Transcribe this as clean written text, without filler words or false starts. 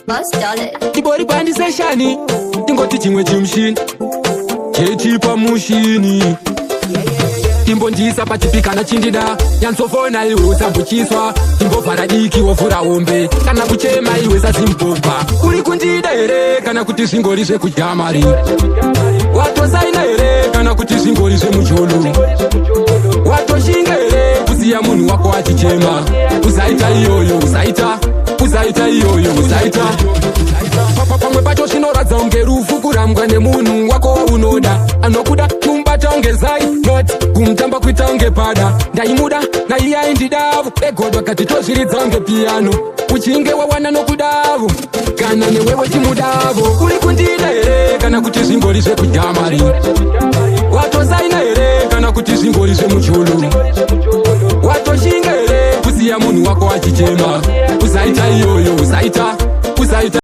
Boss Dollar. Tibori bandi seshani tingoti chimwe chimshini chechipa mushini timbonjisa pachipikana chindida yansofona iwe usambuchiswa timbovhara diki wovhura hombe kana kuchema iwe sazimbobva uri kundida here kana kuti zvingori zvekujamari watosaina here kana kuti zvingori zvemucholo watoshinga here kusiya munhu wako achichema usaita iyoyo usaita iyoyo usaita pamwe pacho zvinoradza unge rufu kurambwa nemunhu wako waunoda anokuda kumbata unge zai not kumutamba kuita unge pada ndaimuda naiye aindidavo egodwa kati tozviridza unge piano uchinge wawana nokudavo kana newewe chimudavo uri kundida here kana kuti zvingori zvekujamari watosaina here kana kuti zvingori zvemucholo watoshinga here kusiya munhu wako achichema usaita iyoyo usaita